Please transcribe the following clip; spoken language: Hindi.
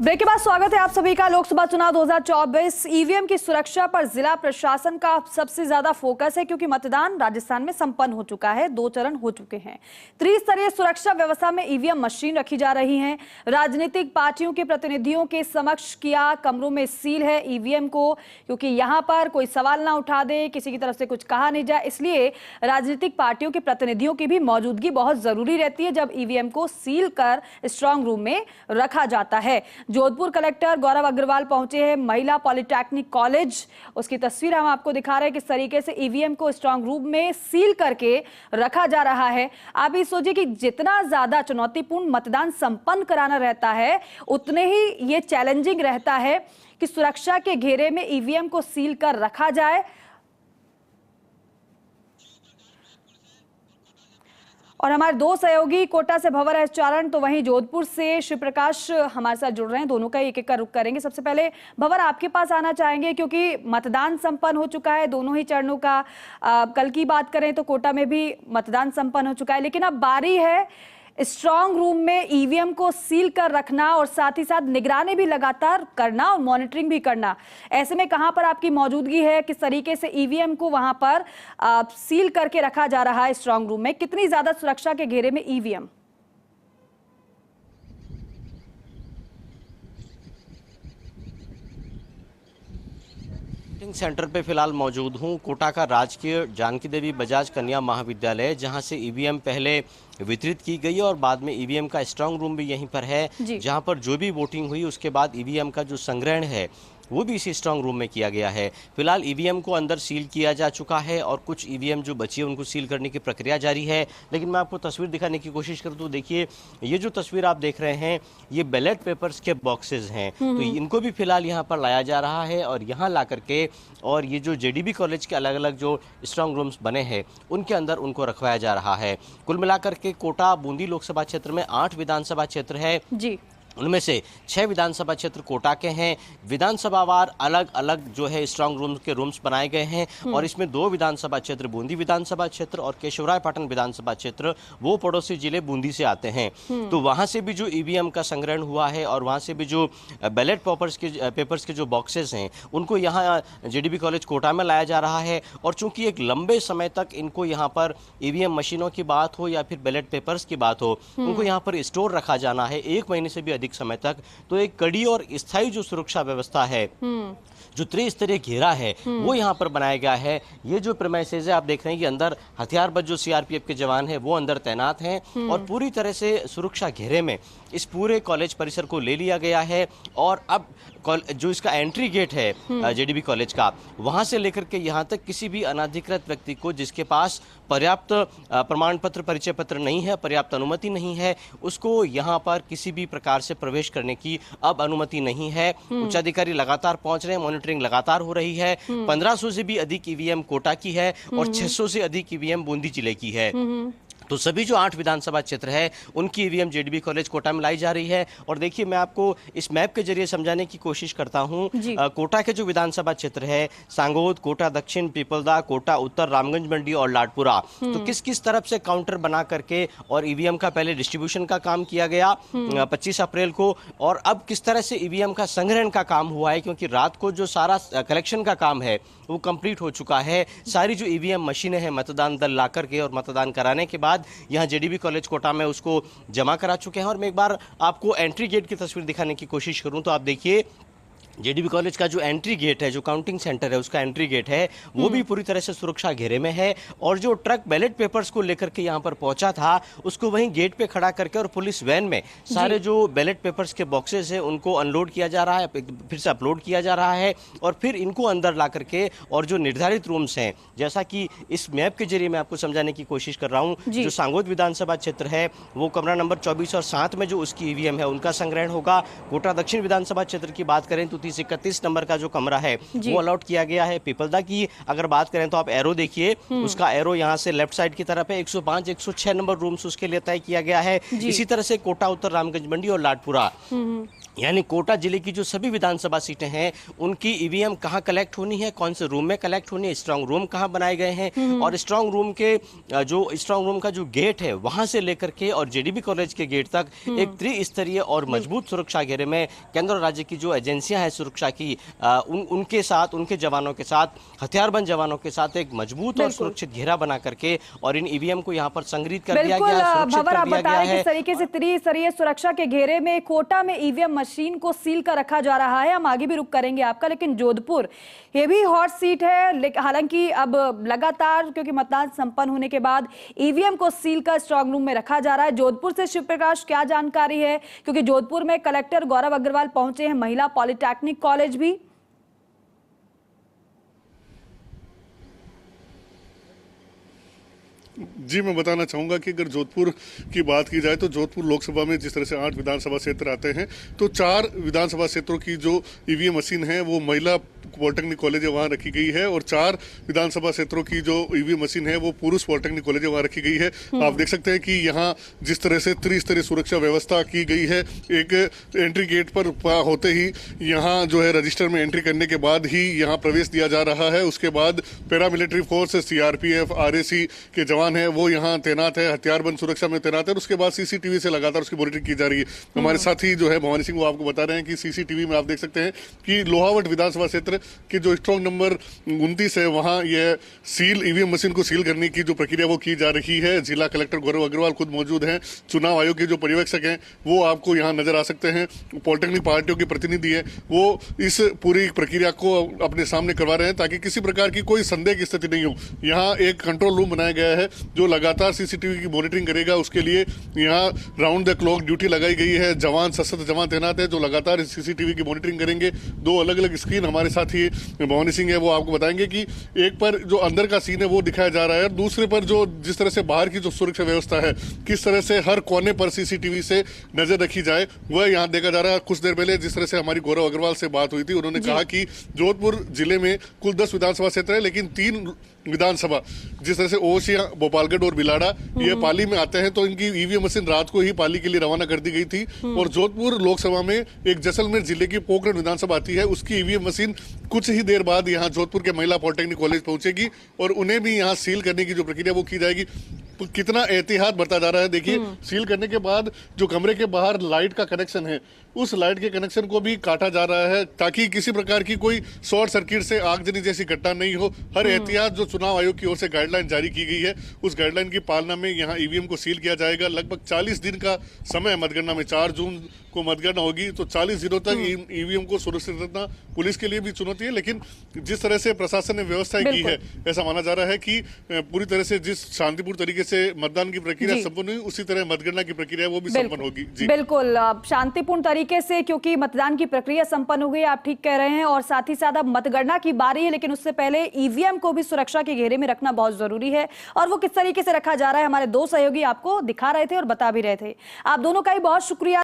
ब्रेक के बाद स्वागत है आप सभी का। लोकसभा चुनाव 2024 ईवीएम की सुरक्षा पर जिला प्रशासन का सबसे ज्यादा फोकस है, क्योंकि मतदान राजस्थान में संपन्न हो चुका है। 2 चरण हो चुके हैं। त्रिस्तरीय सुरक्षा व्यवस्था में ईवीएम मशीन रखी जा रही हैं। राजनीतिक पार्टियों के प्रतिनिधियों के समक्ष किया कमरों में सील है ईवीएम को, क्योंकि यहां पर कोई सवाल ना उठा दे, किसी की तरफ से कुछ कहा नहीं जाए, इसलिए राजनीतिक पार्टियों के प्रतिनिधियों की भी मौजूदगी बहुत जरूरी रहती है जब ईवीएम को सील कर स्ट्रांग रूम में रखा जाता है। जोधपुर कलेक्टर गौरव अग्रवाल पहुंचे हैं महिला पॉलिटेक्निक कॉलेज। उसकी तस्वीर हम आपको दिखा रहे हैं किस तरीके से ईवीएम को स्ट्रांग रूम में सील करके रखा जा रहा है। आप ये सोचिए कि जितना ज्यादा चुनौतीपूर्ण मतदान संपन्न कराना रहता है, उतने ही ये चैलेंजिंग रहता है कि सुरक्षा के घेरे में ईवीएम को सील कर रखा जाए। और हमारे 2 सहयोगी कोटा से भंवर एस चारण, तो वहीं जोधपुर से शिव प्रकाश हमारे साथ जुड़ रहे हैं। दोनों का एक-एक का रुख करेंगे। सबसे पहले भंवर, आपके पास आना चाहेंगे, क्योंकि मतदान संपन्न हो चुका है दोनों ही चरणों का। कल की बात करें तो कोटा में भी मतदान संपन्न हो चुका है, लेकिन अब बारी है स्ट्रांग रूम में ईवीएम को सील कर रखना और साथ ही साथ निगरानी भी लगातार करना और मॉनिटरिंग भी करना। ऐसे में कहां पर आपकी मौजूदगी है, किस तरीके से ईवीएम को वहां पर सील करके रखा जा रहा है स्ट्रांग रूम में, कितनी ज्यादा सुरक्षा के घेरे में ईवीएम? सेंटर पे फिलहाल मौजूद हूँ कोटा का राजकीय जानकी देवी बजाज कन्या महाविद्यालय, जहां से ईवीएम पहले वितरित की गई और बाद में ईवीएम का स्ट्रांग रूम भी यहीं पर है, जहां पर जो भी वोटिंग हुई उसके बाद ईवीएम का जो संग्रहण है वो भी इसी स्ट्रांग रूम में किया गया है। फिलहाल ईवीएम को अंदर सील किया जा चुका है और कुछ ईवीएम जो बची है उनको सील करने की प्रक्रिया जारी है। लेकिन मैं आपको तस्वीर दिखाने की कोशिश करूँ तो देखिए, ये जो तस्वीर आप देख रहे हैं ये बैलेट पेपर्स के बॉक्सेस हैं, तो इनको भी फिलहाल यहाँ पर लाया जा रहा है और यहाँ ला करके और ये जो जेडीबी कॉलेज के अलग अलग जो स्ट्रांग रूम्स बने हैं उनके अंदर उनको रखवाया जा रहा है। कुल मिलाकर के कोटा बूंदी लोकसभा क्षेत्र में 8 विधानसभा क्षेत्र है जी, उनमें से 6 विधानसभा क्षेत्र कोटा के हैं। विधानसभावार अलग अलग जो है स्ट्रांग रूम के रूम्स बनाए गए हैं और इसमें 2 विधानसभा क्षेत्र बूंदी विधानसभा क्षेत्र और केशवरायपाटन विधानसभा क्षेत्र वो पड़ोसी जिले बूंदी से आते हैं। तो वहां से भी जो ईवीएम का संग्रहण हुआ है और वहां से भी जो बैलेट पेपर्स के जो बॉक्सेस हैं उनको यहाँ जेडीबी कॉलेज कोटा में लाया जा रहा है। और चूंकि एक लंबे समय तक इनको यहाँ पर ईवीएम मशीनों की बात हो या फिर बैलेट पेपर्स की बात हो, उनको यहाँ पर स्टोर रखा जाना है 1 महीने से भी अधिक समय तक, तो एक कड़ी और स्थायी जो सुरक्षा व्यवस्था है, जो त्रिस्तरीय घेरा है वो यहाँ पर बनाया गया है। ये जो प्रेमाइसेस है आप देख रहे हैं कि अंदर हथियारबंद जो सीआरपीएफ के जवान हैं वो अंदर तैनात हैं और पूरी तरह से सुरक्षा घेरे में इस पूरे कॉलेज परिसर को ले लिया गया है। और अब जो इसका एंट्री गेट है जेडीबी कॉलेज का, वहां से लेकर के यहाँ तक किसी भी अनाधिकृत व्यक्ति को जिसके पास पर्याप्त प्रमाण पत्र परिचय पत्र नहीं है, पर्याप्त अनुमति नहीं है, उसको यहाँ पर किसी भी प्रकार से प्रवेश करने की अब अनुमति नहीं है। उच्चाधिकारी लगातार पहुंच रहे हैं, मॉनिटरिंग लगातार हो रही है। 1500 से भी अधिक ईवीएम कोटा की है और 600 से अधिक ईवीएम बूंदी जिले की है। तो सभी जो 8 विधानसभा क्षेत्र है उनकी ईवीएम जेडीबी कॉलेज कोटा में लाई जा रही है। और देखिए, मैं आपको इस मैप के जरिए समझाने की कोशिश करता हूं। कोटा के जो विधानसभा क्षेत्र है सांगोद, कोटा दक्षिण, पीपलदा, कोटा उत्तर, रामगंज मंडी और लाडपुरा, तो किस किस तरफ से काउंटर बना करके और ईवीएम का पहले डिस्ट्रीब्यूशन का काम किया गया 25 अप्रैल को, और अब किस तरह से ईवीएम का संग्रहण का काम हुआ है, क्योंकि रात को जो सारा कलेक्शन का काम है वो कंप्लीट हो चुका है। सारी जो ईवीएम मशीनें हैं मतदान दल ला करके और मतदान कराने के बाद यहाँ जेडीबी कॉलेज कोटा में उसको जमा करा चुके हैं। और मैं एक बार आपको एंट्री गेट की तस्वीर दिखाने की कोशिश करूं तो आप देखिए, जेडीबी कॉलेज का जो एंट्री गेट है, जो काउंटिंग सेंटर है उसका एंट्री गेट है वो भी पूरी तरह से सुरक्षा घेरे में है। और जो ट्रक बैलेट पेपर्स को लेकर के यहाँ पर पहुंचा था उसको वहीं गेट पे खड़ा करके और पुलिस वैन में सारे जो बैलेट पेपर्स के बॉक्सेस हैं उनको अनलोड किया जा रहा है, फिर से अपलोड किया जा रहा है और फिर इनको अंदर ला करके और जो निर्धारित रूम्स हैं, जैसा कि इस मैप के जरिए मैं आपको समझाने की कोशिश कर रहा हूँ, जो सांगोद विधानसभा क्षेत्र है वो कमरा नंबर 24 और 7 में जो उसकी ईवीएम है उनका संग्रहण होगा। कोटा दक्षिण विधानसभा क्षेत्र की बात करें तो 31 नंबर का जो कमरा है वो अलॉट किया गया है। पीपलदा की अगर बात करें तो आप एरो देखिए, उसका एरो यहाँ से लेफ्ट साइड की तरफ है। 105 106 नंबर रूम्स उसके लिए तय किया गया है। इसी तरह से कोटा उत्तर, रामगंज मंडी और लाडपुरा यानी कोटा जिले की जो सभी विधानसभा सीटें हैं उनकी ईवीएम कहाँ कलेक्ट होनी है, कौन से रूम में कलेक्ट होनी है, स्ट्रांग रूम कहाँ बनाए गए हैं और स्ट्रांग रूम का जो गेट है वहां से लेकर के और जेडीबी कॉलेज के गेट तक एक त्रिस्तरीय और मजबूत सुरक्षा घेरे में केंद्र और राज्य की जो एजेंसियां हैं सुरक्षा की उनके साथ, उनके जवानों के साथ, हथियारबंद जवानों के साथ एक मजबूत और सुरक्षित घेरा बना करके और इन ईवीएम को यहाँ पर संग्रहित कर दिया गया, सुरक्षित कर दिया गया है। किस तरीके से त्रिस्तरीय सुरक्षा के घेरे में कोटा में ईवीएम मशीन को सील कर रखा जा रहा है। हम आगे भी रुक करेंगे आपका, लेकिन जोधपुर ये भी हॉट सीट है। हालांकि अब लगातार क्योंकि मतदान संपन्न होने के बाद ईवीएम को सील कर स्ट्रांग रूम में रखा जा रहा है। जोधपुर से शिव प्रकाश क्या जानकारी है, क्योंकि जोधपुर में कलेक्टर गौरव अग्रवाल पहुंचे हैं, महिला पॉलिटेक्निक कॉलेज भी। जी, मैं बताना चाहूँगा कि अगर जोधपुर की बात की जाए तो जोधपुर लोकसभा में जिस तरह से 8 विधानसभा क्षेत्र आते हैं तो 4 विधानसभा क्षेत्रों की जो ईवीएम मशीन है वो महिला पॉलिटेक्निक कॉलेज है वहाँ रखी गई है और 4 विधानसभा क्षेत्रों की जो ईवीएम मशीन है वो पुरुष पॉलिटेक्निक कॉलेज है वहाँ रखी गई है। आप देख सकते हैं कि यहाँ जिस तरह से त्रिस्तरीय सुरक्षा व्यवस्था की गई है, एक एंट्री गेट पर होते ही यहाँ जो है रजिस्टर में एंट्री करने के बाद ही यहाँ प्रवेश दिया जा रहा है। उसके बाद पैरामिलिट्री फोर्स, सीआरपीएफ, आरएसी के जवान है वो यहाँ तैनात है, हथियारबंद सुरक्षा में तैनात है। उसके बाद सीसीटीवी से लगातार उसकी मॉनिटरिंग की जा रही है। हमारे साथी जो है भवानी सिंह वो आपको बता रहे हैं कि सीसीटीवी में आप देख सकते हैं कि लोहावट विधानसभा क्षेत्र की जो स्ट्रॉन्ग नंबर 29 है वहाँ यह सील ईवीएम मशीन को सील करने की जो प्रक्रिया वो की जा रही है। जिला कलेक्टर गौरव अग्रवाल खुद मौजूद हैं, चुनाव आयोग के जो पर्यवेक्षक हैं वो आपको यहाँ नजर आ सकते हैं, पॉलिटेक्निक पार्टियों के प्रतिनिधि हैं वो इस पूरी प्रक्रिया को अपने सामने करवा रहे हैं ताकि किसी प्रकार की कोई संदेह की स्थिति नहीं हो। यहाँ एक कंट्रोल रूम बनाया गया है जो लगातार सीसीटीवी की मॉनिटरिंग करेगा। उसके लिए यहाँ राउंड द क्लॉक ड्यूटी लगाई गई है, जवान सशस्त्र जवान तैनात है जो लगातार सीसीटीवी की मॉनिटरिंग करेंगे। 2 अलग अलग स्क्रीन हमारे साथ ही भवानी सिंह है वो आपको बताएंगे कि एक पर जो अंदर का सीन है वो दिखाया जा रहा है और दूसरे पर जो जिस तरह से बाहर की जो सुरक्षा व्यवस्था है किस तरह से हर कोने पर सीसीटीवी से नजर रखी जाए वह यहाँ देखा जा रहा है। कुछ देर पहले जिस तरह से हमारी गौरव अग्रवाल से बात हुई थी उन्होंने कहा कि जोधपुर जिले में कुल 10 विधानसभा क्षेत्र है लेकिन 3 विधानसभा जिस तरह से ओसिया, गोपालगढ़ और बिलाड़ा ये पाली में आते हैं तो इनकी ईवीएम मशीन रात को ही पाली के लिए रवाना कर दी गई थी। और जोधपुर लोकसभा में एक जैसलमेर जिले की पोखरण विधानसभा आती है, उसकी ईवीएम मशीन कुछ ही देर बाद यहाँ जोधपुर के महिला पॉलिटेक्निक कॉलेज पहुंचेगी और उन्हें भी यहाँ सील करने की जो प्रक्रिया वो की जाएगी। तो कितना एहतियात बरता जा रहा है देखिए। सील करने के बाद जो कमरे के बाहर लाइट का कनेक्शन है उस लाइट के कनेक्शन को भी काटा जा रहा है ताकि किसी प्रकार की कोई शॉर्ट सर्किट से आगजनी जैसी घटना नहीं हो। हर एहतियात जो चुनाव आयोग की ओर से गाइडलाइन जारी की गई है उस गाइडलाइन की पालना में यहाँ ईवीएम को सील किया जाएगा। लगभग 40 दिन का समय मतगणना में 4 जून को मतगणना होगी तो 40 दिनों तक ईवीएम को सुरक्षित रखना पुलिस के लिए भी चुनौती है। लेकिन जिस तरह से प्रशासन ने व्यवस्थाएं की है ऐसा माना जा रहा है कि पूरी तरह से जिस शांतिपूर्ण तरीके से मतदान की प्रक्रिया संपन्न हुई उसी तरह मतगणना की प्रक्रिया वो भी संपन्न होगी। जी बिल्कुल, शांतिपूर्ण तरीके से क्योंकि मतदान की प्रक्रिया संपन्न हो गई, आप ठीक कह रहे हैं, और साथ ही साथ अब मतगणना की बारी है लेकिन उससे पहले ईवीएम को भी सुरक्षा के घेरे में रखना बहुत जरूरी है और वो किस तरीके से रखा जा रहा है हमारे 2 सहयोगी आपको दिखा रहे थे और बता भी रहे थे। आप दोनों का ही बहुत शुक्रिया।